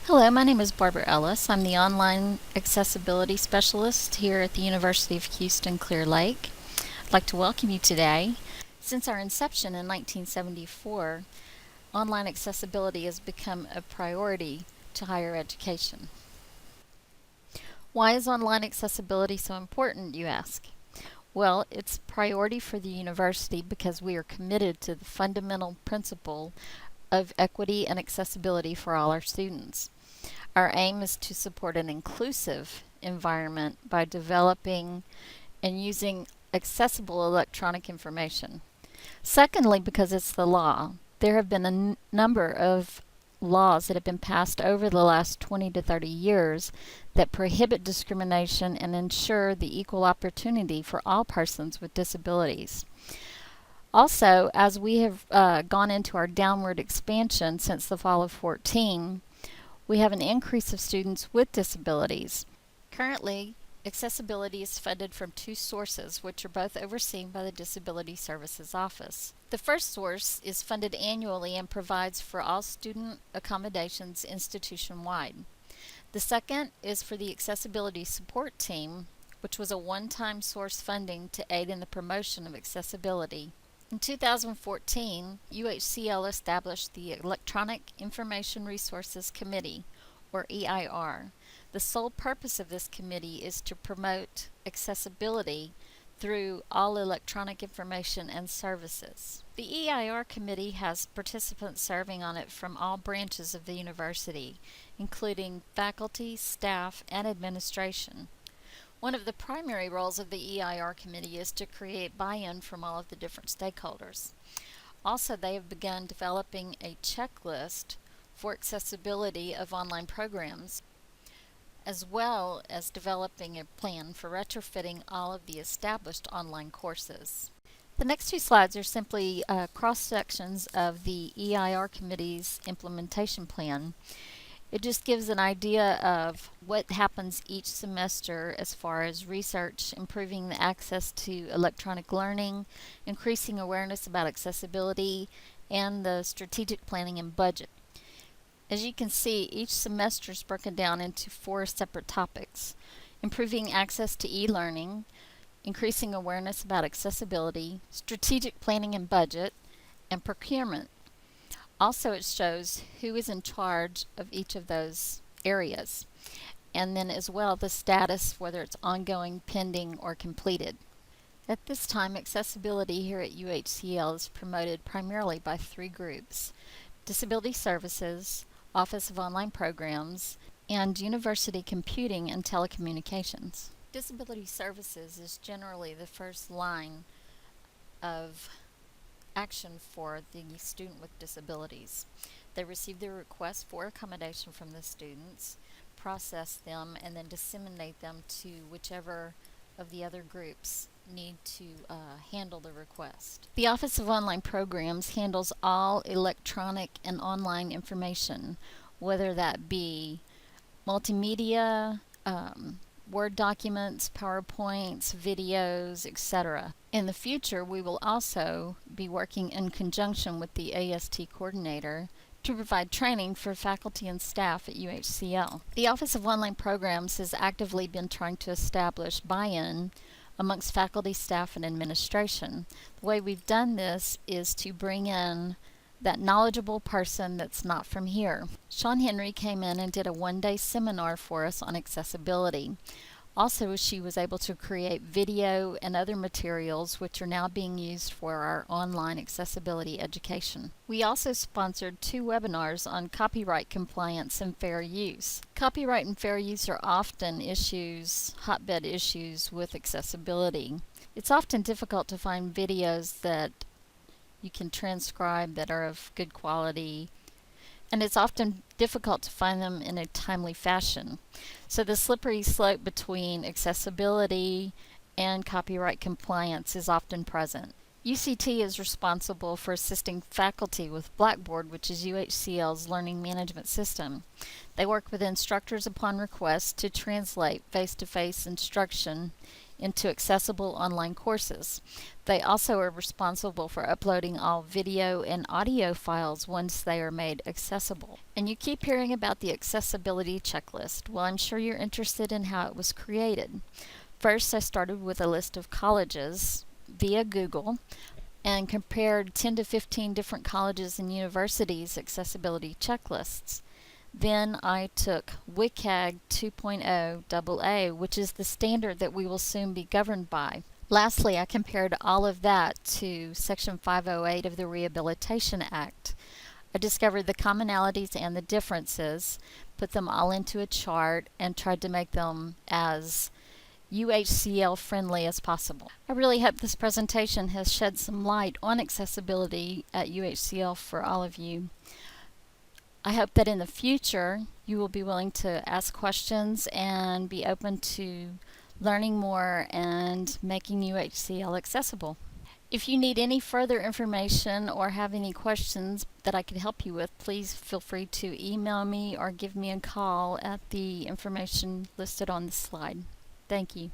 Hello, my name is Barbara Ellis. I'm the Online Accessibility Specialist here at the University of Houston Clear Lake. I'd like to welcome you today. Since our inception in 1974, online accessibility has become a priority to higher education. Why is online accessibility so important, you ask? Well, it's a priority for the university because we are committed to the fundamental principle of equity and accessibility for all our students. Our aim is to support an inclusive environment by developing and using accessible electronic information. Secondly, because it's the law. There have been a number of laws that have been passed over the last 20 to 30 years that prohibit discrimination and ensure the equal opportunity for all persons with disabilities. Also, as we have gone into our downward expansion since the fall of 14, we have an increase of students with disabilities. Currently, accessibility is funded from two sources, which are both overseen by the Disability Services Office. The first source is funded annually and provides for all student accommodations institution-wide. The second is for the Accessibility Support Team, which was a one-time source funding to aid in the promotion of accessibility. In 2014, UHCL established the Electronic Information Resources Committee, or EIR. The sole purpose of this committee is to promote accessibility through all electronic information and services. The EIR committee has participants serving on it from all branches of the university, including faculty, staff, and administration. One of the primary roles of the EIR committee is to create buy-in from all of the different stakeholders. Also, they have begun developing a checklist for accessibility of online programs, as well as developing a plan for retrofitting all of the established online courses. The next two slides are simply cross-sections of the EIR committee's implementation plan. It just gives an idea of what happens each semester as far as research, improving the access to electronic learning, increasing awareness about accessibility, and the strategic planning and budget. As you can see, each semester is broken down into 4 separate topics: improving access to e-learning, increasing awareness about accessibility, strategic planning and budget, and procurement. Also, it shows who is in charge of each of those areas, and then as well the status, whether it's ongoing, pending, or completed. At this time, accessibility here at UHCL is promoted primarily by 3 groups: Disability Services, Office of Online Programs, and University Computing and Telecommunications. Disability Services is generally the first line of action for the student with disabilities. They receive their requests for accommodation from the students, process them, and then disseminate them to whichever of the other groups need to handle the request. The Office of Online Programs handles all electronic and online information, whether that be multimedia, Word documents, PowerPoints, videos, etc. In the future, we will also be working in conjunction with the AST coordinator to provide training for faculty and staff at UHCL. The Office of Online Programs has actively been trying to establish buy-in amongst faculty, staff, and administration. The way we've done this is to bring in that knowledgeable person that's not from here. Sean Henry came in and did a one-day seminar for us on accessibility. Also, she was able to create video and other materials which are now being used for our online accessibility education. We also sponsored 2 webinars on copyright compliance and fair use. Copyright and fair use are often hotbed issues with accessibility. It's often difficult to find videos that you can transcribe that are of good quality, and it's often difficult to find them in a timely fashion. So the slippery slope between accessibility and copyright compliance is often present. UCT is responsible for assisting faculty with Blackboard, which is UHCL's learning management system. They work with instructors upon request to translate face-to-face instruction into accessible online courses. They also are responsible for uploading all video and audio files once they are made accessible. And you keep hearing about the accessibility checklist. Well, I'm sure you're interested in how it was created. First, I started with a list of colleges via Google and compared 10 to 15 different colleges and universities' accessibility checklists. Then I took WCAG 2.0 AA, which is the standard that we will soon be governed by. Lastly, I compared all of that to Section 508 of the Rehabilitation Act. I discovered the commonalities and the differences, put them all into a chart, and tried to make them as UHCL friendly as possible. I really hope this presentation has shed some light on accessibility at UHCL for all of you. I hope that in the future you will be willing to ask questions and be open to learning more and making UHCL accessible. If you need any further information or have any questions that I could help you with, please feel free to email me or give me a call at the information listed on the slide. Thank you.